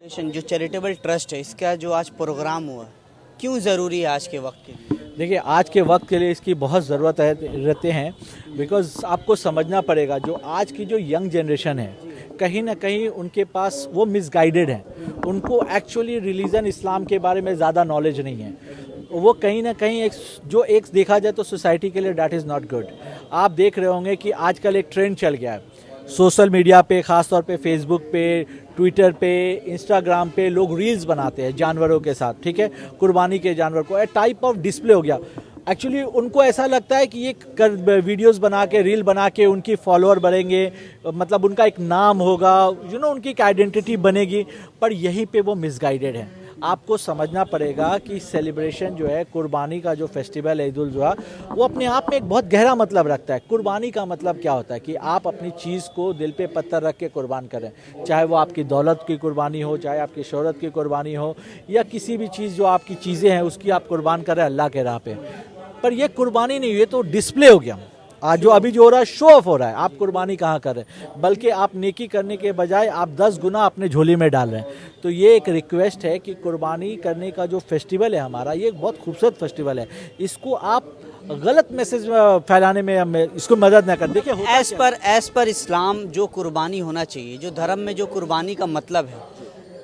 Foundation जो charitable trust है, इसका जो आज प्रोग्राम हुआ, क्यों ज़रूरी है आज के वक्त के लिए? देखिए, आज के वक्त के लिए इसकी बहुत ज़रूरत है रहते हैं। बिकॉज़ आपको समझना पड़ेगा, जो आज की जो यंग जनरेशन है, कहीं ना कहीं उनके पास वो मिसगाइडेड है। उनको एक्चुअली रिलीजन इस्लाम के बारे में ज़्यादा नॉलेज नहीं है। वो कहीं ना कहीं एक देखा जाए तो सोसाइटी के लिए डैट इज़ नॉट गुड। आप देख रहे होंगे कि आजकल एक ट्रेंड चल गया है सोशल मीडिया पे, ख़ास तौर पे फेसबुक पे, ट्विटर पे, इंस्टाग्राम पे लोग रील्स बनाते हैं जानवरों के साथ, ठीक है, कुर्बानी के जानवर को ए टाइप ऑफ डिस्प्ले हो गया। एक्चुअली उनको ऐसा लगता है कि ये वीडियोस बना के, रील बना के उनकी फॉलोअर बढ़ेंगे, मतलब उनका एक नाम होगा, उनकी एक आइडेंटिटी बनेगी। पर यहीं पे वो मिसगाइडेड है। आपको समझना पड़ेगा कि सेलिब्रेशन जो है, कुर्बानी का जो फेस्टिवल है ईद उल जुहा, वो अपने आप में एक बहुत गहरा मतलब रखता है। कुर्बानी का मतलब क्या होता है कि आप अपनी चीज़ को दिल पे पत्थर रख के कुर्बान करें, चाहे वो आपकी दौलत की कुर्बानी हो, चाहे आपकी शोहरत की कुर्बानी हो, या किसी भी चीज़ जो आपकी चीज़ें हैं उसकी आप कुर्बान करें अल्लाह के राह पे। पर ये कुर्बानी नहीं, ये तो डिस्प्ले हो गया। आज जो अभी जो हो रहा है, शो ऑफ हो रहा है। आप कुर्बानी कहाँ कर रहे हैं, बल्कि आप नेकी करने के बजाय आप 10 गुना अपने झोली में डाल रहे हैं। तो ये एक रिक्वेस्ट है कि कुर्बानी करने का जो फेस्टिवल है हमारा, ये एक बहुत खूबसूरत फेस्टिवल है। इसको आप गलत मैसेज फैलाने में इसको मदद न कर। देखिए, एज पर इस्लाम जो कुर्बानी होना चाहिए, जो धर्म में जो कुर्बानी का मतलब है,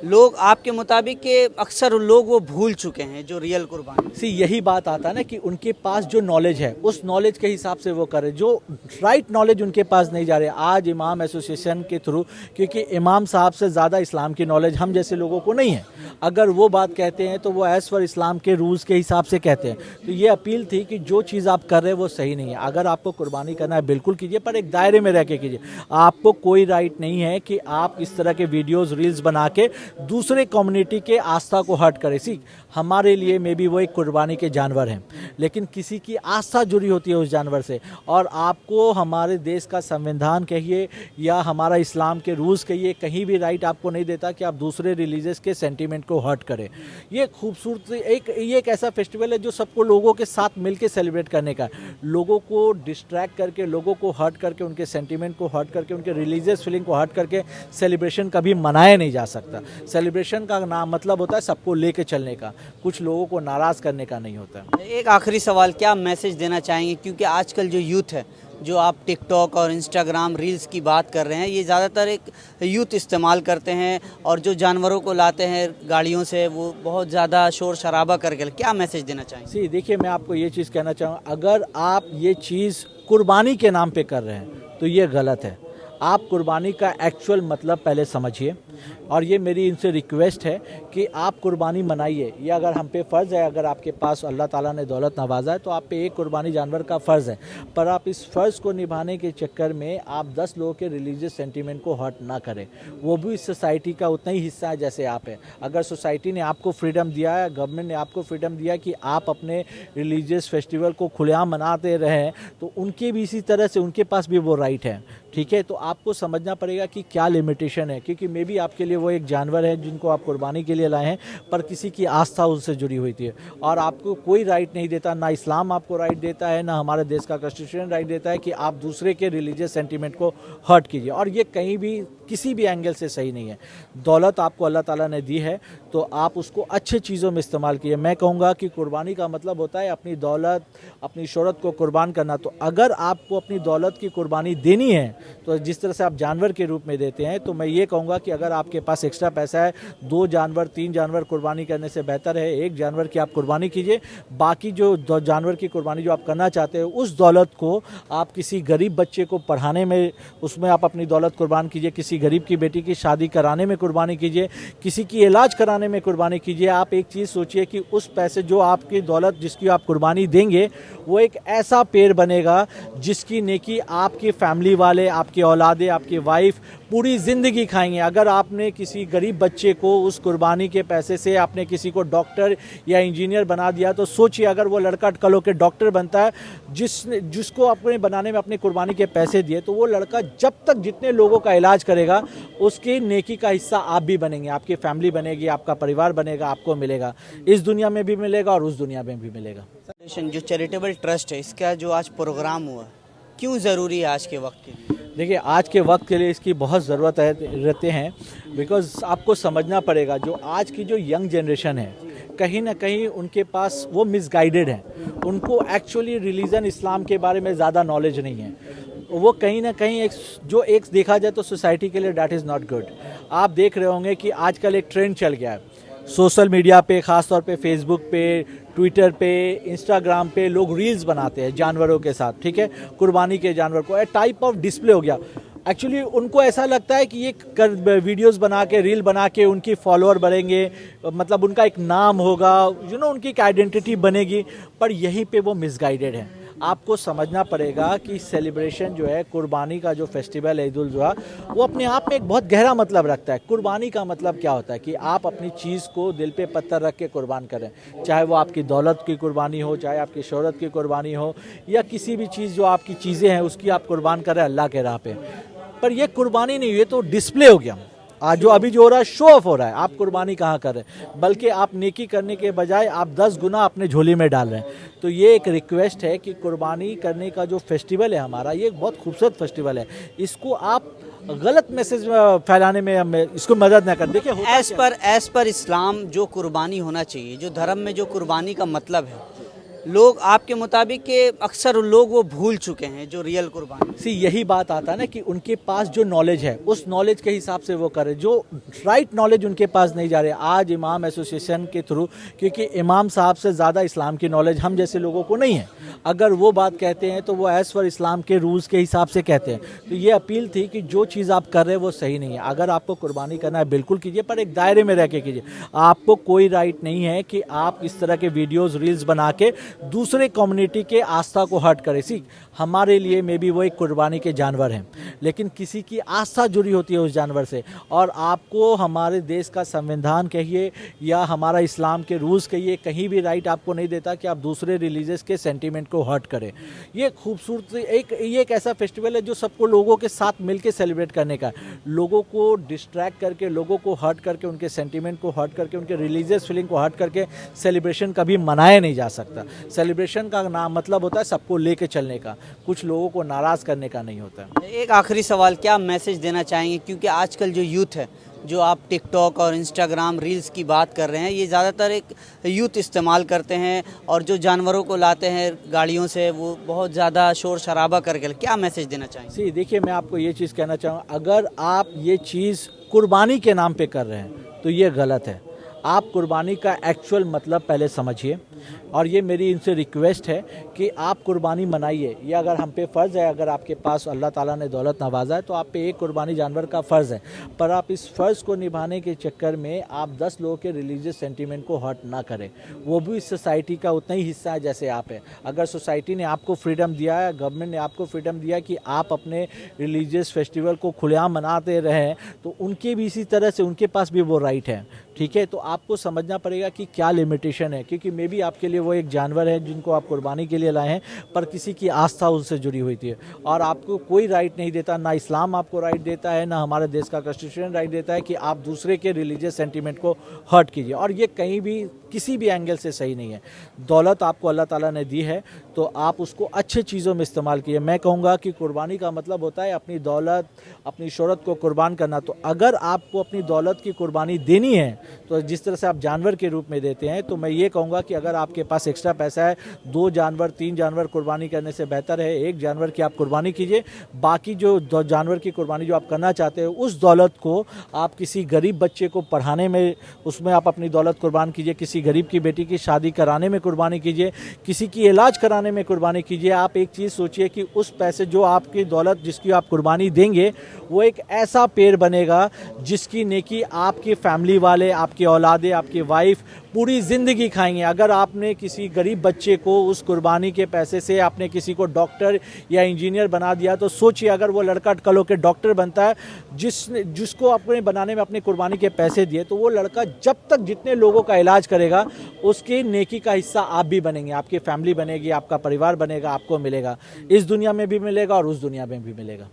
लोग आपके मुताबिक के अक्सर लोग वो भूल चुके हैं जो रियल कुर्बानी। यही बात आता है ना कि उनके पास जो नॉलेज है उस नॉलेज के हिसाब से वो करे, जो राइट नॉलेज उनके पास नहीं जा रहे। आज इमाम एसोसिएशन के थ्रू, क्योंकि इमाम साहब से ज़्यादा इस्लाम की नॉलेज हम जैसे लोगों को नहीं है, अगर वो बात कहते हैं तो वो एज़ पर इस्लाम के रूल्स के हिसाब से कहते हैं। तो ये अपील थी कि जो चीज़ आप कर रहे हैं वो सही नहीं है। अगर आपको कुर्बानी करना है बिल्कुल कीजिए, पर एक दायरे में रह के कीजिए। आपको कोई राइट नहीं है कि आप इस तरह के वीडियोज़, रील्स बना के दूसरे कम्युनिटी के आस्था को हर्ट करे। हमारे लिए मे बी वो एक कुर्बानी के जानवर हैं, लेकिन किसी की आस्था जुड़ी होती है उस जानवर से। और आपको हमारे देश का संविधान कहिए या हमारा इस्लाम के रूल्स कहिए, कहीं भी राइट आपको नहीं देता कि आप दूसरे रिलीजियस के सेंटीमेंट को हर्ट करें। ये खूबसूरत ये एक ऐसा फेस्टिवल है जो सबको लोगों के साथ मिलकर सेलिब्रेट करने का, लोगों को डिस्ट्रैक्ट करके, लोगों को हर्ट करके, उनके सेंटीमेंट को हर्ट करके, उनके रिलीजियस फीलिंग को हर्ट करके सेलिब्रेशन कभी मनाया नहीं जा सकता। सेलिब्रेशन का नाम मतलब होता है सबको लेके चलने का, कुछ लोगों को नाराज़ करने का नहीं होता। एक आखिरी सवाल, क्या मैसेज देना चाहेंगे, क्योंकि आजकल जो यूथ है, जो आप टिकटॉक और इंस्टाग्राम रील्स की बात कर रहे हैं, ये ज़्यादातर एक यूथ इस्तेमाल करते हैं, और जो जानवरों को लाते हैं गाड़ियों से, वो बहुत ज़्यादा शोर शराबा करके, क्या मैसेज देना चाहेंगे? देखिए, मैं आपको ये चीज़ कहना चाहूँगा, अगर आप ये चीज़ कुर्बानी के नाम पे कर रहे हैं तो ये गलत है। आप कुर्बानी का एक्चुअल मतलब पहले समझिए, और ये मेरी इनसे रिक्वेस्ट है कि आप कुर्बानी मनाइए। ये अगर हम पे फ़र्ज़ है, अगर आपके पास अल्लाह ताला ने दौलत नवाजा है तो आप पे एक कुर्बानी जानवर का फ़र्ज़ है। पर आप इस फ़र्ज़ को निभाने के चक्कर में आप 10 लोगों के रिलीजियस सेंटीमेंट को हर्ट ना करें। वो भी इस सोसाइटी का उतना ही हिस्सा है जैसे आप है। अगर सोसाइटी ने आपको फ्रीडम दिया है, गवर्नमेंट ने आपको फ्रीडम दिया कि आप अपने रिलीजियस फेस्टिवल को खुलेआम मनाते रहें, तो उनके भी इसी तरह से उनके पास भी वो राइट है, ठीक है। तो आपको समझना पड़ेगा कि क्या लिमिटेशन है, क्योंकि मे बी आपके लिए वो एक जानवर है जिनको आप कुर्बानी के लिए लाए हैं, पर किसी की आस्था उससे जुड़ी हुई थी, और आपको कोई राइट नहीं देता, ना इस्लाम आपको राइट देता है, ना हमारे देश का कॉन्स्टिट्यूशन राइट देता है कि आप दूसरे के रिलीजियस सेंटीमेंट को हर्ट कीजिए। और ये कहीं भी किसी भी एंगल से सही नहीं है। दौलत आपको अल्लाह ताला ने दी है तो आप उसको अच्छे चीज़ों में इस्तेमाल कीजिए। मैं कहूँगा कि कुर्बानी का मतलब होता है अपनी दौलत, अपनी शोहरत को कुर्बान करना। तो अगर आपको अपनी दौलत की कुर्बानी देनी है, तो जिस तरह से आप जानवर के रूप में देते हैं, तो मैं ये कहूँगा कि अगर आपके पास एक्स्ट्रा पैसा है, 2 जानवर 3 जानवर कुर्बानी करने से बेहतर है एक जानवर की आप कुर्बानी कीजिए। बाकी जो जानवर की कुर्बानी जो आप करना चाहते हो, उस दौलत को आप किसी गरीब बच्चे को पढ़ाने में, उसमें आप अपनी दौलत कुर्बान कीजिए। किसी गरीब की बेटी की शादी कराने में कुर्बानी कीजिए, किसी की इलाज कराने में कुर्बानी कीजिए। आप एक चीज़ सोचिए कि उस पैसे, जो आपकी दौलत जिसकी आप कुर्बानी देंगे, वो एक ऐसा पेड़ बनेगा जिसकी नेकी आपकी फैमिली वाले, आपके औलादे, आपकी वाइफ पूरी ज़िंदगी खाएंगे। अगर आपने किसी गरीब बच्चे को उस कुर्बानी के पैसे से आपने किसी को डॉक्टर या इंजीनियर बना दिया, तो सोचिए अगर वो लड़का कल होकर डॉक्टर बनता है, जिसको आपने बनाने में अपनी कुर्बानी के पैसे दिए, तो वो लड़का जब तक जितने लोगों का इलाज करेगा, उसकी नेकी का हिस्सा आप भी बनेंगे, आपकी फैमिली बनेगी, आपका परिवार बनेगा, आपको मिलेगा। इस दुनिया में भी मिलेगा और उस दुनिया में भी मिलेगा। जो चैरिटेबल ट्रस्ट है, इसका जो आज प्रोग्राम हुआ, क्यों ज़रूरी है आज के वक्त के लिए? देखिए आज के वक्त के लिए इसकी बहुत ज़रूरत है रहते हैं, बिकॉज आपको समझना पड़ेगा जो आज की जो यंग जनरेशन है कहीं ना कहीं उनके पास वो मिसगाइडेड है, उनको एक्चुअली रिलीजन इस्लाम के बारे में ज़्यादा नॉलेज नहीं है। वो कहीं ना कहीं एक देखा जाए तो सोसाइटी के लिए डैट इज़ नॉट गुड। आप देख रहे होंगे कि आजकल एक ट्रेंड चल गया है सोशल मीडिया पे, ख़ासतौर पे फेसबुक पे, ट्विटर पे, इंस्टाग्राम पे लोग रील्स बनाते हैं जानवरों के साथ, ठीक है, कुर्बानी के जानवर को टाइप ऑफ डिस्प्ले हो गया। एक्चुअली उनको ऐसा लगता है कि ये वीडियोस बना के, रील बना के उनकी फॉलोअर बढ़ेंगे, मतलब उनका एक नाम होगा, उनकी एक आइडेंटिटी बनेगी, पर यहीं पे वो मिसगाइडेड है। आपको समझना पड़ेगा कि सेलिब्रेशन जो है, कुर्बानी का जो फेस्टिवल है ईद उल जुहा, वो अपने आप में एक बहुत गहरा मतलब रखता है। कुर्बानी का मतलब क्या होता है कि आप अपनी चीज़ को दिल पे पत्थर रख के कुर्बान करें, चाहे वो आपकी दौलत की कुर्बानी हो, चाहे आपकी शोहरत की कुर्बानी हो, या किसी भी चीज़ जो आपकी चीज़ें हैं उसकी आप कुर्बान करें अल्लाह के राह पे। पर ये कुर्बानी नहीं, ये तो डिस्प्ले हो गया। आज जो अभी जो हो रहा है, शो ऑफ हो रहा है। आप कुर्बानी कहाँ कर रहे हैं, बल्कि आप नेकी करने के बजाय आप 10 गुना अपने झोली में डाल रहे हैं। तो ये एक रिक्वेस्ट है कि कुर्बानी करने का जो फेस्टिवल है हमारा, ये बहुत खूबसूरत फेस्टिवल है, इसको आप गलत मैसेज फैलाने में हमें इसको मदद ना कर। देखिए एज पर इस्लाम जो कुर्बानी होना चाहिए, जो धर्म में जो कुर्बानी का मतलब है, लोग आपके मुताबिक के अक्सर लोग वो भूल चुके हैं जो रियल कुर्बानी। यही बात आता है ना कि उनके पास जो नॉलेज है उस नॉलेज के हिसाब से वो करे, जो राइट नॉलेज उनके पास नहीं जा रहे। आज इमाम एसोसिएशन के थ्रू, क्योंकि इमाम साहब से ज़्यादा इस्लाम की नॉलेज हम जैसे लोगों को नहीं है, अगर वो बात कहते हैं तो वो एज़ पर इस्लाम के रूल्स के हिसाब से कहते हैं। तो ये अपील थी कि जो चीज़ आप कर रहे हैं वो सही नहीं है। अगर आपको कुर्बानी करना है बिल्कुल कीजिए, पर एक दायरे में रह के कीजिए। आपको कोई राइट नहीं है कि आप इस तरह के वीडियोज़, रील्स बना के दूसरे कम्युनिटी के आस्था को हर्ट करे। हमारे लिए मे बी वो एक कुर्बानी के जानवर हैं, लेकिन किसी की आस्था जुड़ी होती है उस जानवर से। और आपको हमारे देश का संविधान कहिए या हमारा इस्लाम के रूल्स कहिए, कहीं भी राइट आपको नहीं देता कि आप दूसरे रिलीजियस के सेंटीमेंट को हर्ट करें। ये खूबसूरत ये एक ऐसा फेस्टिवल है जो सबको लोगों के साथ मिलकर सेलिब्रेट करने का, लोगों को डिस्ट्रैक्ट करके, लोगों को हर्ट करके, उनके सेंटीमेंट को हर्ट करके, उनके रिलीजियस फीलिंग को हर्ट करके सेलिब्रेशन कभी मनाया नहीं जा सकता। सेलिब्रेशन का नाम मतलब होता है सबको लेके चलने का, कुछ लोगों को नाराज़ करने का नहीं होता। एक आखिरी सवाल, क्या मैसेज देना चाहेंगे, क्योंकि आजकल जो यूथ है, जो आप टिकटॉक और इंस्टाग्राम रील्स की बात कर रहे हैं, ये ज़्यादातर एक यूथ इस्तेमाल करते हैं, और जो जानवरों को लाते हैं गाड़ियों से वो बहुत ज़्यादा शोर शराबा करके, क्या मैसेज देना चाहेंगे? देखिए, मैं आपको ये चीज़ कहना चाहूँगा, अगर आप ये चीज़ कुर्बानी के नाम पे कर रहे हैं तो ये गलत है। आप कुर्बानी का एक्चुअल मतलब पहले समझिए, और ये मेरी इनसे रिक्वेस्ट है कि आप कुर्बानी मनाइए। ये अगर हम पे फ़र्ज़ है, अगर आपके पास अल्लाह ताला ने दौलत नवाजा है तो आप पे एक कुर्बानी जानवर का फ़र्ज़ है, पर आप इस फ़र्ज़ को निभाने के चक्कर में आप 10 लोगों के रिलीजियस सेंटीमेंट को हर्ट ना करें। वो भी इस सोसाइटी का उतना ही हिस्सा है जैसे आप है। अगर सोसाइटी ने आपको फ्रीडम दिया है, गवर्नमेंट ने आपको फ्रीडम दिया कि आप अपने रिलीजियस फेस्टिवल को खुलेआम मनाते रहें, तो उनके भी इसी तरह से उनके पास भी वो राइट है, ठीक है। तो आपको समझना पड़ेगा कि क्या लिमिटेशन है, क्योंकि मे बी आपके लिए वो एक जानवर है जिनको आप कुर्बानी के लिए लाए हैं, पर किसी की आस्था उससे जुड़ी हुई थी, और आपको कोई राइट नहीं देता, ना इस्लाम आपको राइट देता है, ना हमारे देश का कॉन्स्टिट्यूशन राइट देता है कि आप दूसरे के रिलीजियस सेंटीमेंट को हर्ट कीजिए। और ये कहीं भी किसी भी एंगल से सही नहीं है। दौलत आपको अल्लाह ताला ने दी है तो आप उसको अच्छे चीज़ों में इस्तेमाल कीजिए। मैं कहूँगा कि कुर्बानी का मतलब होता है अपनी दौलत, अपनी शोहरत को कुर्बान करना। तो अगर आपको अपनी दौलत की कुर्बानी देनी है, तो जिस तरह से आप जानवर के रूप में देते हैं, तो मैं ये कहूँगा कि अगर आपके पास एक्स्ट्रा पैसा है, 2 जानवर 3 जानवर कुर्बानी करने से बेहतर है 1 जानवर की आप कुर्बानी कीजिए। बाकी जो जानवर की कुर्बानी जो आप करना चाहते हो, उस दौलत को आप किसी गरीब बच्चे को पढ़ाने में, उसमें आप अपनी दौलत कुर्बान कीजिए। किसी गरीब की बेटी की शादी कराने में कुर्बानी कीजिए, किसी की इलाज कराने में कुर्बानी कीजिए। आप एक चीज़ सोचिए कि उस पैसे, जो आपकी दौलत जिसकी आप कुर्बानी देंगे, वो एक ऐसा पेड़ बनेगा जिसकी नेकी आपकी फैमिली वाले, आपकी औलादे, आपकी वाइफ पूरी ज़िंदगी खाएंगे। अगर आपने किसी गरीब बच्चे को उस कुर्बानी के पैसे से आपने किसी को डॉक्टर या इंजीनियर बना दिया, तो सोचिए अगर वो लड़का कल होकर डॉक्टर बनता है, जिसको आपने बनाने में अपने कुर्बानी के पैसे दिए, तो वो लड़का जब तक जितने लोगों का इलाज करेगा, उसकी नेकी का हिस्सा आप भी बनेंगे, आपकी फैमिली बनेगी, आपका परिवार बनेगा, आपको मिलेगा, इस दुनिया में भी मिलेगा और उस दुनिया में भी मिलेगा।